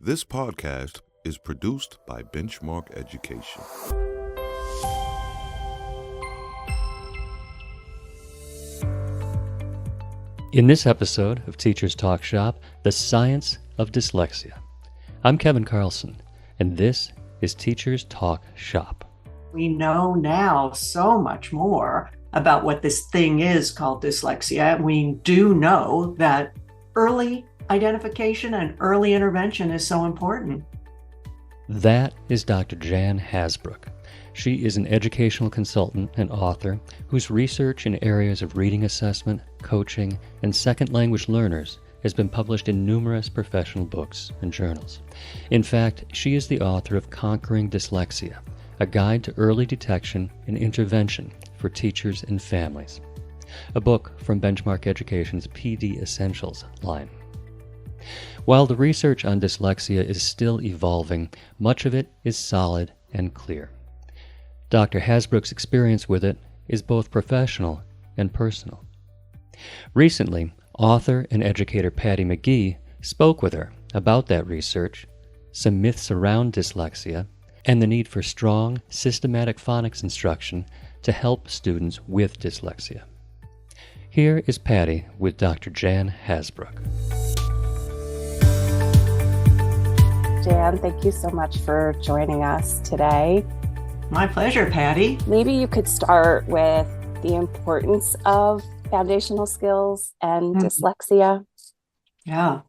This podcast is produced by Benchmark Education. In this episode of Teachers Talk Shop, the science of dyslexia. I'm Kevin Carlson, and this is Teachers Talk Shop. We know now so much more about what this thing is called dyslexia. We do know that early identification and early intervention is so important. That is Dr. Jan Hasbrouck. She is an educational consultant and author whose research in areas of reading assessment, coaching, and second language learners has been published in numerous professional books and journals. In fact, she is the author of Conquering Dyslexia, a guide to early detection and intervention for teachers and families, a book from Benchmark Education's PD Essentials line. While the research on dyslexia is still evolving, much of it is solid and clear. Dr. Hasbrouck's experience with it is both professional and personal. Recently, author and educator Patty McGee spoke with her about that research, some myths around dyslexia, and the need for strong, systematic phonics instruction to help students with dyslexia. Here is Patty with Dr. Jan Hasbrouck. Jan, thank you so much for joining us today. My pleasure, Patty. Maybe you could start with the importance of foundational skills and dyslexia. Yeah.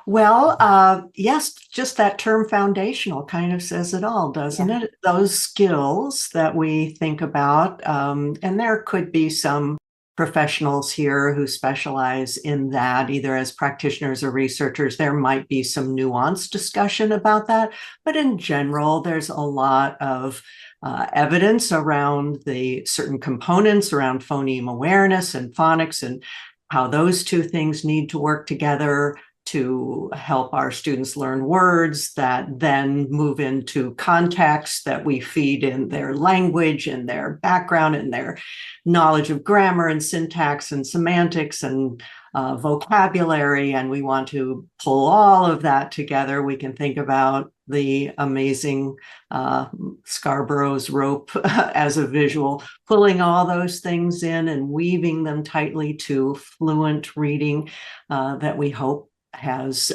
Well, yes, just that term foundational kind of says it all, doesn't it? Those skills that we think about, and there could be some professionals here who specialize in that, either as practitioners or researchers. There might be some nuanced discussion about that, but in general, there's a lot of evidence around the certain components around phoneme awareness and phonics and how those two things need to work together to help our students learn words that then move into context that we feed in their language and their background and their knowledge of grammar and syntax and semantics and vocabulary. And we want to pull all of that together. We can think about the amazing Scarborough's rope as a visual, pulling all those things in and weaving them tightly to fluent reading that we hope has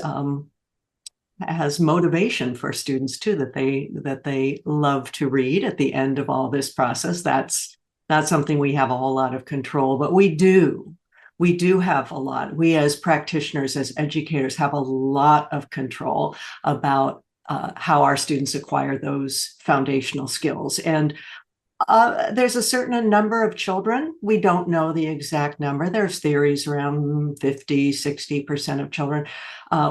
motivation for students too, that they love to read at the end of all this process. That's not something we have a whole lot of control, but we do have a lot. We as practitioners, as educators, have a lot of control about how our students acquire those foundational skills. And there's a certain number of children. We don't know the exact number. There's theories around 50, 60% of children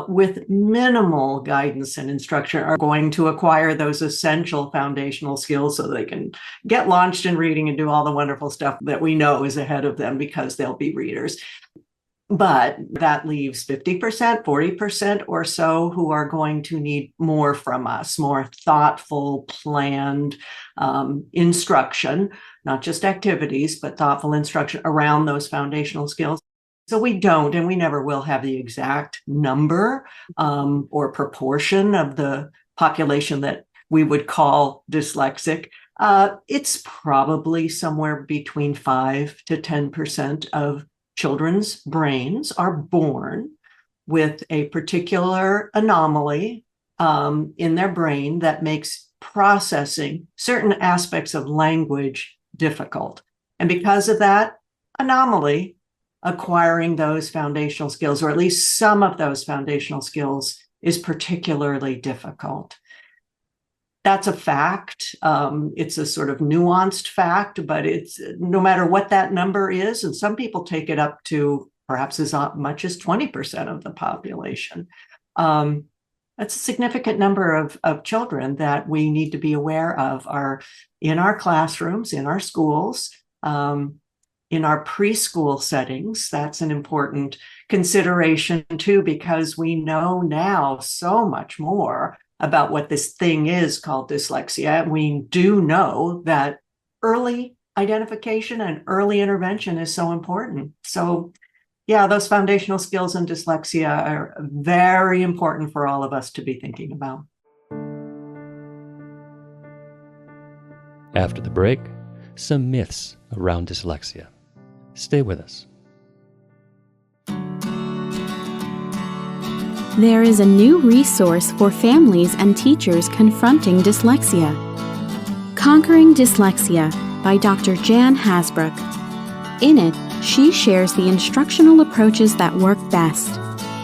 with minimal guidance and instruction are going to acquire those essential foundational skills so they can get launched in reading and do all the wonderful stuff that we know is ahead of them because they'll be readers. But that leaves 50%, 40% or so who are going to need more from us, more thoughtful, planned instruction, not just activities, but thoughtful instruction around those foundational skills. So we don't, and we never will have the exact number or proportion of the population that we would call dyslexic. It's probably somewhere between 5 to 10% of children's brains are born with a particular anomaly in their brain that makes processing certain aspects of language difficult. And because of that anomaly, acquiring those foundational skills, or at least some of those foundational skills, is particularly difficult. That's a fact. It's a sort of nuanced fact, but it's no matter what that number is, and some people take it up to perhaps as much as 20% of the population. That's a significant number of children that we need to be aware of are in our classrooms, in our schools, in our preschool settings. That's an important consideration too, because we know now so much more about what this thing is called dyslexia. We do know that early identification and early intervention is so important. So yeah, those foundational skills in dyslexia are very important for all of us to be thinking about. After the break, some myths around dyslexia. Stay with us. There is a new resource for families and teachers confronting dyslexia. Conquering Dyslexia by Dr. Jan Hasbrouck. In it, she shares the instructional approaches that work best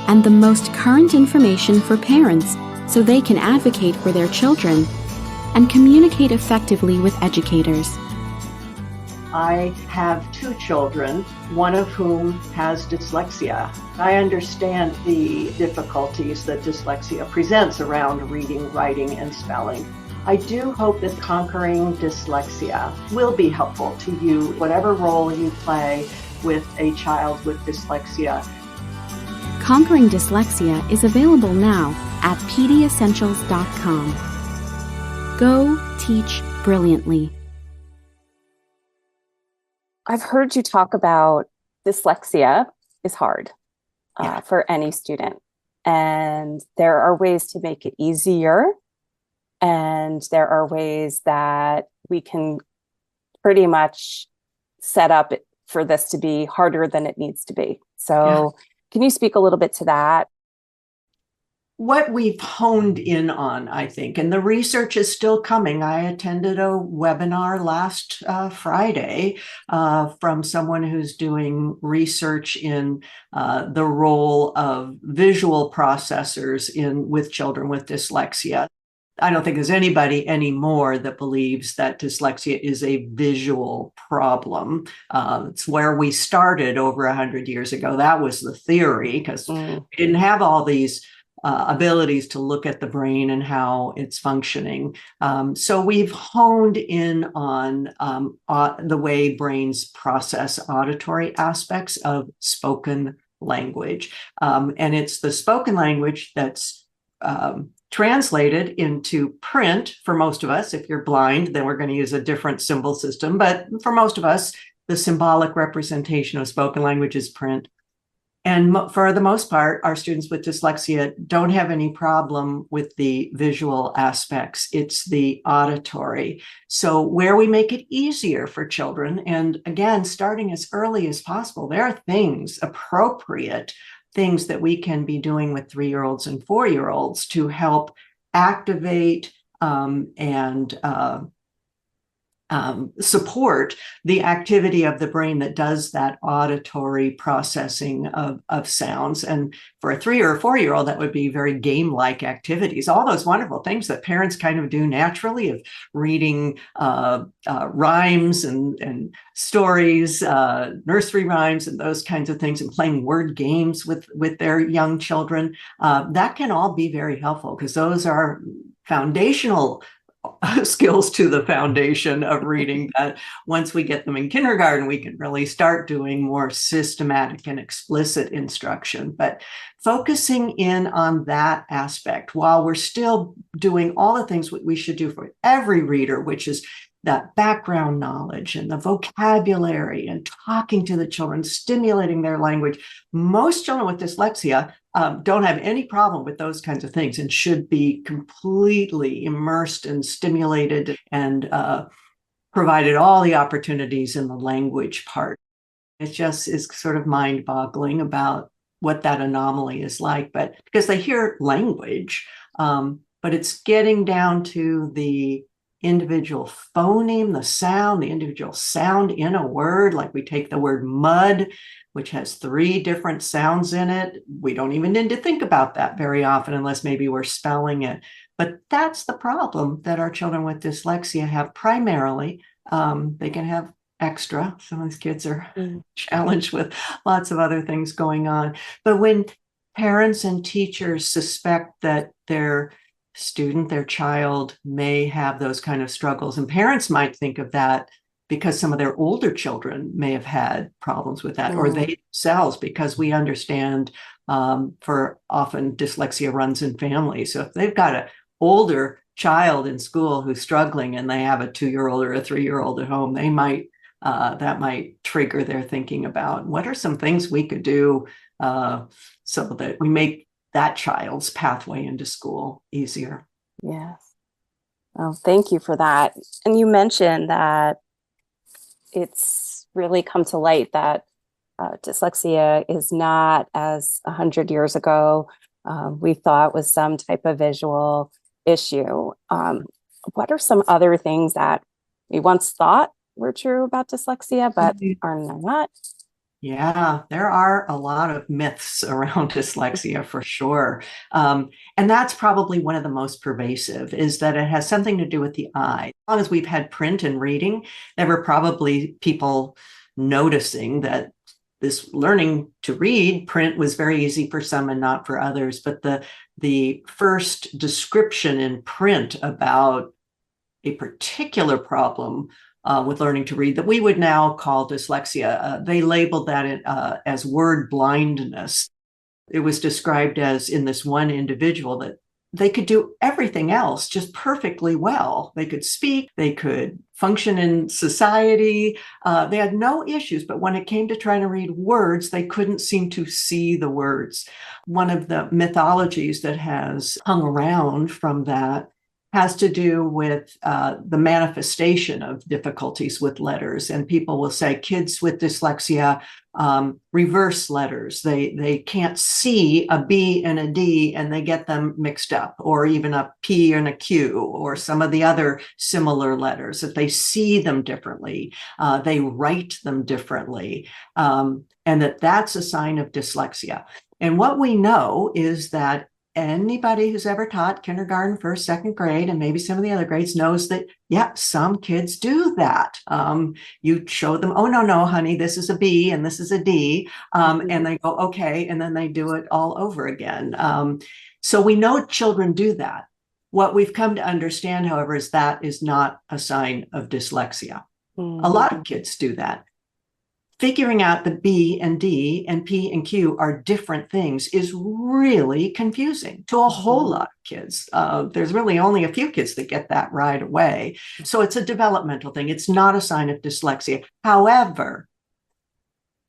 and the most current information for parents so they can advocate for their children and communicate effectively with educators. I have 2 children, one of whom has dyslexia. I understand the difficulties that dyslexia presents around reading, writing, and spelling. I do hope that conquering dyslexia will be helpful to you, whatever role you play with a child with dyslexia. Conquering Dyslexia is available now at pdessentials.com. Go teach brilliantly. I've heard you talk about dyslexia is hard for any student. And there are ways to make it easier. And there are ways that we can pretty much set up for this to be harder than it needs to be. So can you speak a little bit to that? What we've honed in on, I think, and the research is still coming. I attended a webinar last Friday from someone who's doing research in the role of visual processors with children with dyslexia. I don't think there's anybody anymore that believes that dyslexia is a visual problem. It's where we started over 100 years ago. That was the theory, because we didn't have all these abilities to look at the brain and how it's functioning. So we've honed in on the way brains process auditory aspects of spoken language. And it's the spoken language that's translated into print for most of us. If you're blind, then we're going to use a different symbol system. But for most of us, the symbolic representation of spoken language is print. And for the most part, our students with dyslexia don't have any problem with the visual aspects. It's the auditory. So where we make it easier for children, and again, starting as early as possible, there are appropriate things that we can be doing with 3-year-olds and 4-year-olds to help activate and support the activity of the brain that does that auditory processing of sounds. And for a 3 or a 4-year-old, that would be very game-like activities, all those wonderful things that parents kind of do naturally, of reading rhymes and stories, nursery rhymes and those kinds of things, and playing word games with their young children. That can all be very helpful, because those are foundational skills to the foundation of reading that once we get them in kindergarten, we can really start doing more systematic and explicit instruction. But focusing in on that aspect while we're still doing all the things we should do for every reader, which is that background knowledge and the vocabulary and talking to the children, stimulating their language. Most children with dyslexia don't have any problem with those kinds of things and should be completely immersed and stimulated and provided all the opportunities in the language part. It just is sort of mind-boggling about what that anomaly is like, but because they hear language, but it's getting down to the individual phoneme, the individual sound in a word. Like we take the word mud, which has 3 different sounds in it. We don't even need to think about that very often unless maybe we're spelling it. But that's the problem that our children with dyslexia have primarily. They can have extra. Some of these kids are challenged with lots of other things going on. But when parents and teachers suspect that their child may have those kind of struggles, and parents might think of that because some of their older children may have had problems with that, or they themselves, because we understand for often dyslexia runs in families. So if they've got an older child in school who's struggling and they have a 2-year-old or a 3-year-old at home, they might that might trigger their thinking about what are some things we could do so that we make that child's pathway into school easier. Yes. Oh, thank you for that. And you mentioned that it's really come to light that dyslexia is not as 100 years ago we thought was some type of visual issue. What are some other things that we once thought were true about dyslexia, but are not? Yeah, there are a lot of myths around dyslexia for sure. And that's probably one of the most pervasive, is that it has something to do with the eye. As long as we've had print and reading, there were probably people noticing that this learning to read print was very easy for some and not for others. But the first description in print about a particular problem with learning to read that we would now call dyslexia, they labeled that as word blindness. It was described as, in this one individual, that they could do everything else just perfectly well. They could speak, they could function in society. They had no issues, but when it came to trying to read words, they couldn't seem to see the words. One of the mythologies that has hung around from that has to do with the manifestation of difficulties with letters. And people will say kids with dyslexia reverse letters. They can't see a B and a D and they get them mixed up, or even a P and a Q, or some of the other similar letters, that they see them differently. They write them differently, and that's a sign of dyslexia. And what we know is that anybody who's ever taught kindergarten, first, second grade, and maybe some of the other grades knows that, yeah, some kids do that. You show them, oh, no, honey, this is a B and this is a D. And they go, okay. And then they do it all over again. So we know children do that. What we've come to understand, however, is that is not a sign of dyslexia. A lot of kids do that. Figuring out the B and D and P and Q are different things is really confusing to a whole lot of kids. There's really only a few kids that get that right away. So it's a developmental thing. It's not a sign of dyslexia. However,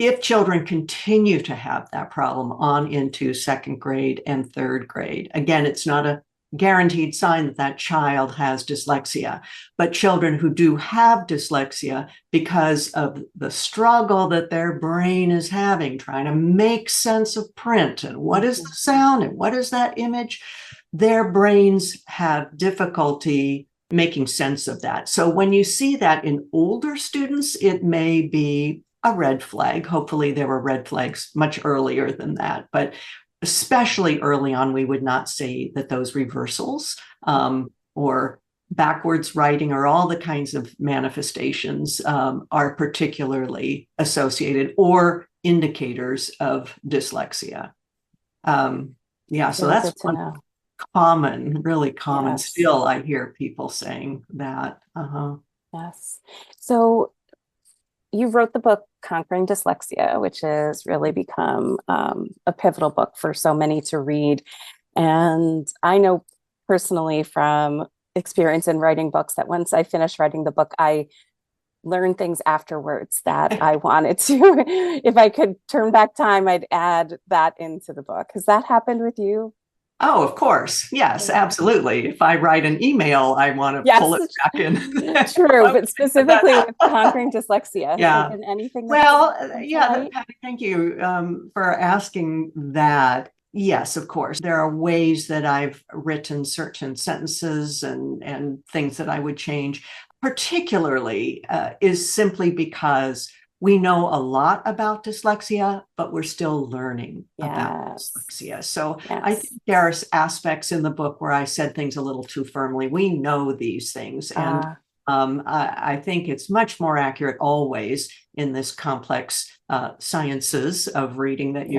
if children continue to have that problem on into second grade and third grade, again, it's not a guaranteed sign that that child has dyslexia. But children who do have dyslexia, because of the struggle that their brain is having, trying to make sense of print and what is the sound and what is that image, their brains have difficulty making sense of that. So when you see that in older students, it may be a red flag. Hopefully there were red flags much earlier than that. But especially early on, we would not say that those reversals or backwards writing or all the kinds of manifestations are particularly associated or indicators of dyslexia. So that's one common, really common. Yes. Still, I hear people saying that. Yes. So you wrote the book Conquering Dyslexia, which has really become a pivotal book for so many to read. And I know personally from experience in writing books that once I finished writing the book, I learned things afterwards that I wanted to. If I could turn back time, I'd add that into the book. Has that happened with you? Oh, of course. Yes, absolutely. If I write an email, I want to pull it back in. True, but specifically with Conquering Dyslexia. Yeah. Anything? Patty, thank you for asking that. Yes, of course. There are ways that I've written certain sentences and things that I would change, particularly is simply because we know a lot about dyslexia, but we're still learning about dyslexia. So I think there are aspects in the book where I said things a little too firmly. We know these things. And I think it's much more accurate always in this complex sciences of reading that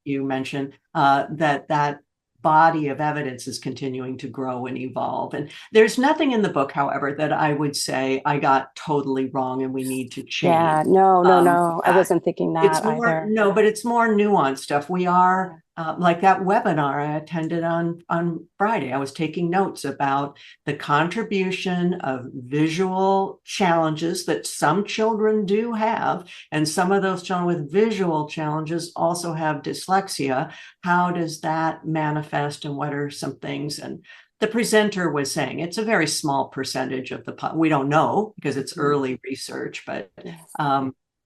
you mentioned, that body of evidence is continuing to grow and evolve. And there's nothing in the book, however, that I would say I got totally wrong and we need to change. Yeah, no. I wasn't thinking that it's more, either. No, but it's more nuanced stuff. We are like that webinar I attended on Friday. I was taking notes about the contribution of visual challenges that some children do have, and some of those children with visual challenges also have dyslexia. How does that manifest, and what are some things? And the presenter was saying it's a very small percentage of we don't know because it's early research, but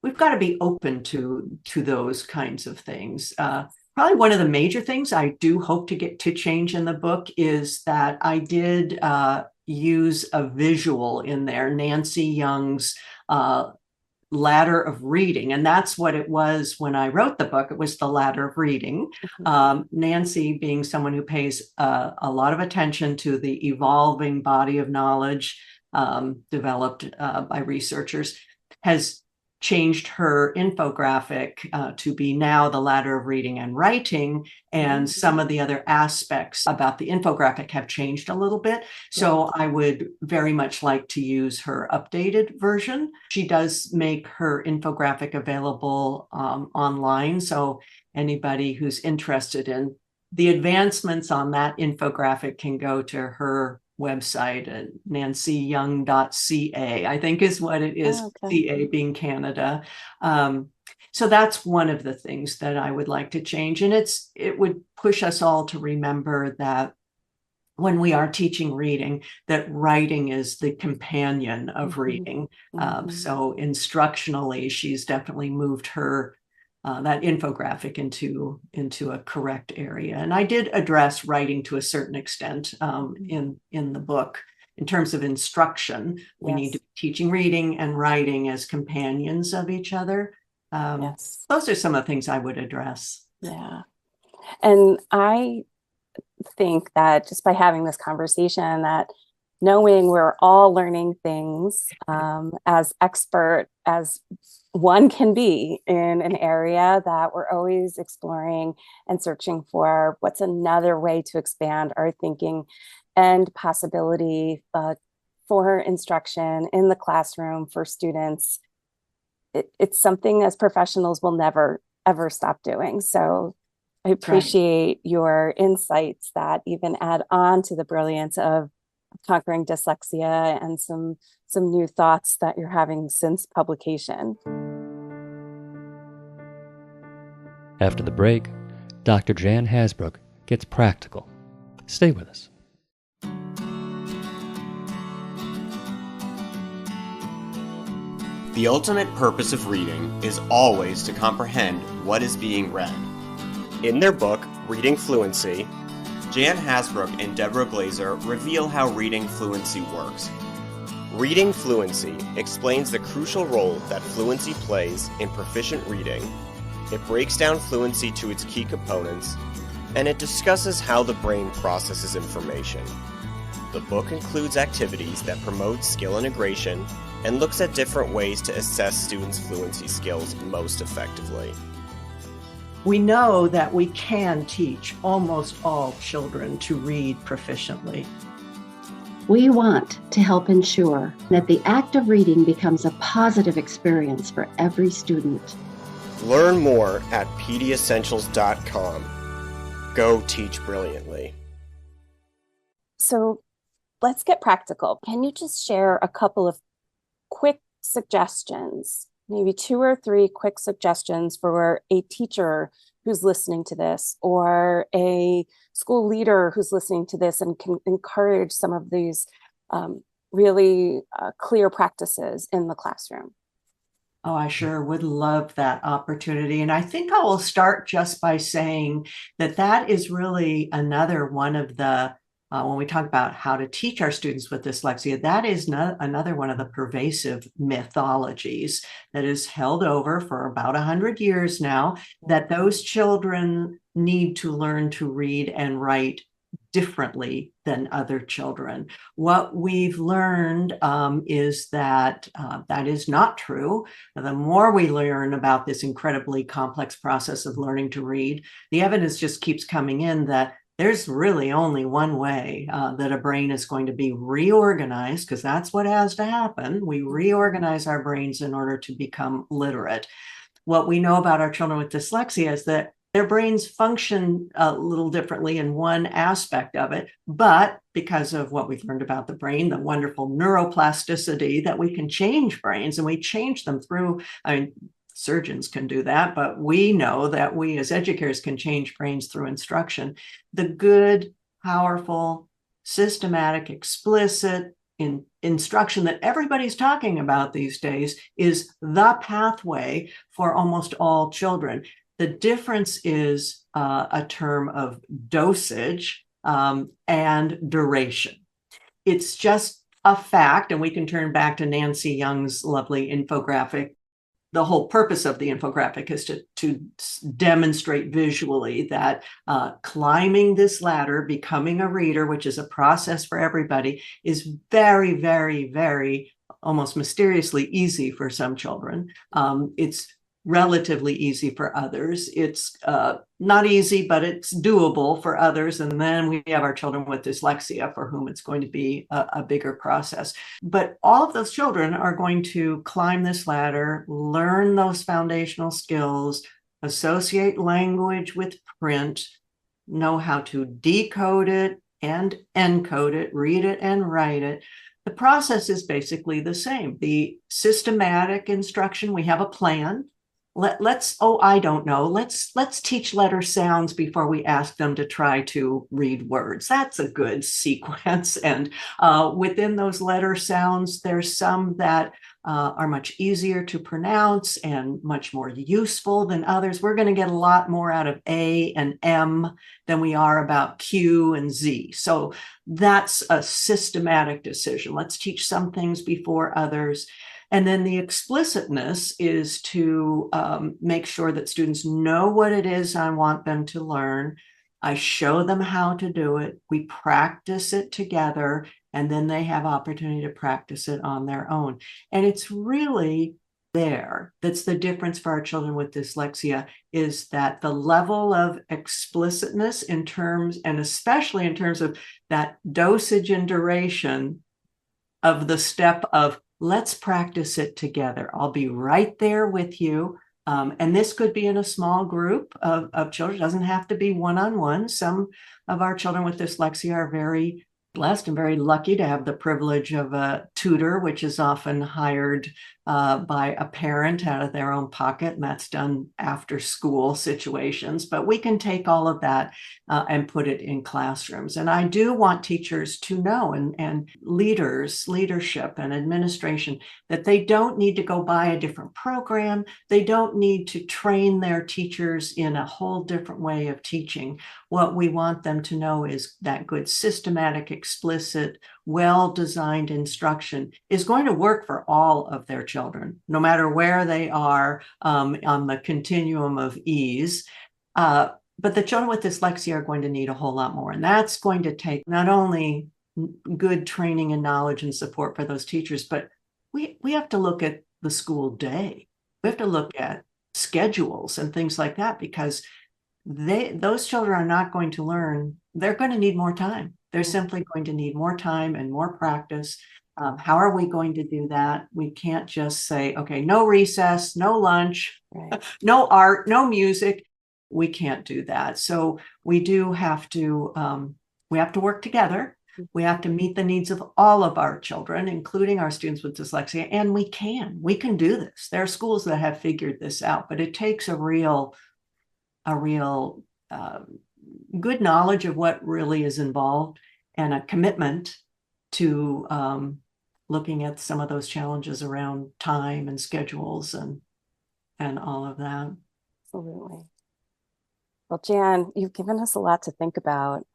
we've got to be open to those kinds of things. Probably one of the major things I do hope to get to change in the book is that I did use a visual in there, Nancy Young's ladder of reading. And that's what it was when I wrote the book. It was the ladder of reading. Nancy, being someone who pays a lot of attention to the evolving body of knowledge developed by researchers, has changed her infographic to be now the ladder of reading and writing, and some of the other aspects about the infographic have changed a little bit. So I would very much like to use her updated version. She does make her infographic available online, so anybody who's interested in the advancements on that infographic can go to her website at nancyyoung.ca, I think is what it is. CA being Canada. So that's one of the things that I would like to change. And it would push us all to remember that when we are teaching reading, that writing is the companion of reading. So instructionally, she's definitely moved her that infographic into a correct area. And I did address writing to a certain extent in the book. In terms of instruction, we need to be teaching reading and writing as companions of each other. Those are some of the things I would address. Yeah. And I think that just by having this conversation, that knowing we're all learning things as expert as one can be in an area, that we're always exploring and searching for what's another way to expand our thinking and possibility for instruction in the classroom for students. It's something as professionals will never, ever stop doing. So I appreciate your insights that even add on to the brilliance of Conquering Dyslexia and some new thoughts that you're having since publication. After the break, Dr. Jan Hasbrouck gets practical. Stay with us. The ultimate purpose of reading is always to comprehend what is being read. In their book, Reading Fluency, Jan Hasbrouck and Deborah Glazer reveal how reading fluency works. Reading Fluency explains the crucial role that fluency plays in proficient reading. It breaks down fluency to its key components, and it discusses how the brain processes information. The book includes activities that promote skill integration and looks at different ways to assess students' fluency skills most effectively. We know that we can teach almost all children to read proficiently. We want to help ensure that the act of reading becomes a positive experience for every student. Learn more at pediessentials.com. Go teach brilliantly. So let's get practical. Can you just share a couple of quick suggestions, maybe 2 or 3 quick suggestions for a teacher who's listening to this, or a school leader who's listening to this, and can encourage some of these really clear practices in the classroom? Oh, I sure would love that opportunity. And I think I will start just by saying that is really another one of the when we talk about how to teach our students with dyslexia, that is another one of the pervasive mythologies that is held over for about 100 years now, that those children need to learn to read and write differently than other children. What we've learned is that that is not true. The more we learn about this incredibly complex process of learning to read, the evidence just keeps coming in that there's really only one way that a brain is going to be reorganized, because that's what has to happen. We reorganize our brains in order to become literate. What we know about our children with dyslexia is that Their brains function a little differently in one aspect of it, but because of what we've learned about the brain, the wonderful neuroplasticity, that we can change brains, and we change them through, I mean, surgeons can do that, but we know that we as educators can change brains through instruction. The good, powerful, systematic, explicit instruction that everybody's talking about these days is the pathway for almost all children. The difference is a term of dosage and duration. It's just a fact, and we can turn back to Nancy Young's lovely infographic. The whole purpose of the infographic is to demonstrate visually that climbing this ladder, becoming a reader, which is a process for everybody, is very, very, very almost mysteriously easy for some children. It's relatively easy for others. It's not easy, but it's doable for others. And then we have our children with dyslexia, for whom it's going to be a bigger process. But all of those children are going to climb this ladder, learn those foundational skills, associate language with print, know how to decode it and encode it, read it and write it. The process is basically the same. The systematic instruction, we have a plan. Let's teach letter sounds before we ask them to try to read words. That's a good sequence. And within those letter sounds, there's some that are much easier to pronounce and much more useful than others. We're going to get a lot more out of A and M than we are about Q and Z. So that's a systematic decision. Let's teach some things before others. And then the explicitness is to make sure that students know what it is I want them to learn. I show them how to do it. We practice it together, and then they have opportunity to practice it on their own. And it's really there. That's the difference for our children with dyslexia, is that the level of explicitness in terms, and especially in terms of that dosage and duration of the step of let's practice it together. I'll be right there with you. And this could be in a small group of children. It doesn't have to be one-on-one. Some of our children with dyslexia are very blessed and very lucky to have the privilege of a tutor, which is often hired by a parent out of their own pocket, and that's done after school situations. But we can take all of that and put it in classrooms. And I do want teachers to know, and leadership and administration, that they don't need to go buy a different program. They don't need to train their teachers in a whole different way of teaching. What we want them to know is that good, systematic, explicit, well-designed instruction is going to work for all of their children, no matter where they are on the continuum of ease. But the children with dyslexia are going to need a whole lot more. And that's going to take not only good training and knowledge and support for those teachers, but we have to look at the school day. We have to look at schedules and things like that, because those children are not going to learn. They're going to need more time. They're simply going to need more time and more practice. How are we going to do that? We can't just say, okay, no recess, no lunch, right, no art, no music. We can't do that. So we do have to, work together. We have to meet the needs of all of our children, including our students with dyslexia. And we can do this. There are schools that have figured this out, but it takes a real good knowledge of what really is involved, and a commitment to looking at some of those challenges around time and schedules and all of that. Absolutely. Well, Jan, you've given us a lot to think about,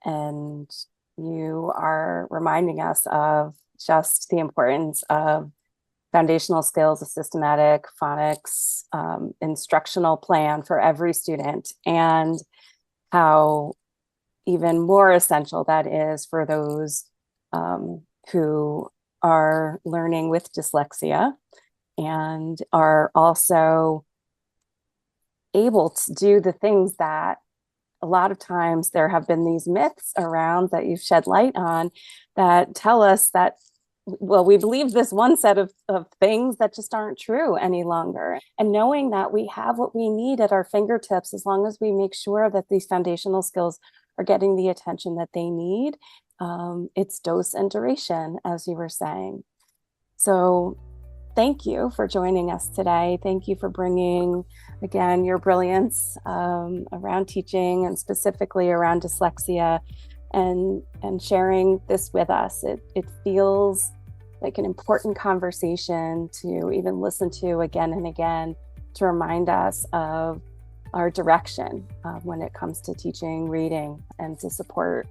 and you are reminding us of just the importance of foundational skills, a systematic phonics instructional plan for every student, and how even more essential that is for those who are learning with dyslexia and are also able to do the things that a lot of times there have been these myths around that you've shed light on that tell us that we believe this one set of things that just aren't true any longer. And knowing that we have what we need at our fingertips, as long as we make sure that these foundational skills are getting the attention that they need, it's dose and duration, as you were saying. So thank you for joining us today. Thank you for bringing, again, your brilliance around teaching and specifically around dyslexia and sharing this with us. It feels like an important conversation to even listen to again and again, to remind us of our direction when it comes to teaching reading and to support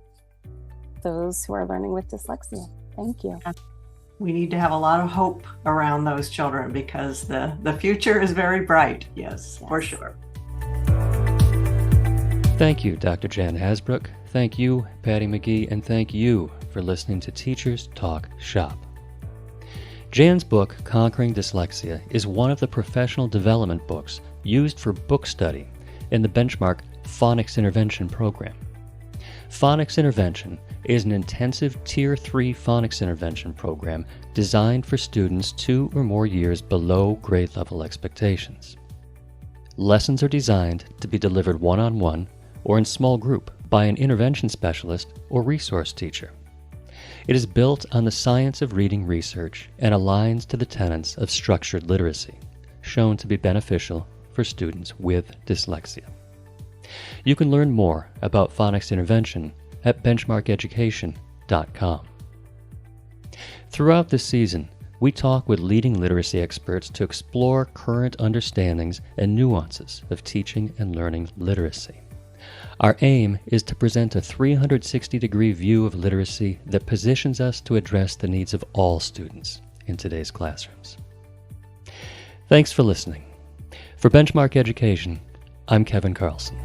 those who are learning with dyslexia. Thank you. We need to have a lot of hope around those children because the future is very bright. Yes, for sure. Thank you, Dr. Jan Hasbrouck. Thank you, Patty McGee, and thank you for listening to Teachers Talk Shop. Jan's book, Conquering Dyslexia, is one of the professional development books used for book study in the benchmark Phonics Intervention program. Phonics Intervention is an intensive Tier 3 phonics intervention program designed for students 2 or more years below grade level expectations. Lessons are designed to be delivered one-on-one or in small group by an intervention specialist or resource teacher. It is built on the science of reading research and aligns to the tenets of structured literacy, shown to be beneficial for students with dyslexia. You can learn more about phonics intervention at benchmarkeducation.com. Throughout this season, we talk with leading literacy experts to explore current understandings and nuances of teaching and learning literacy. Our aim is to present a 360-degree view of literacy that positions us to address the needs of all students in today's classrooms. Thanks for listening. For Benchmark Education, I'm Kevin Carlson.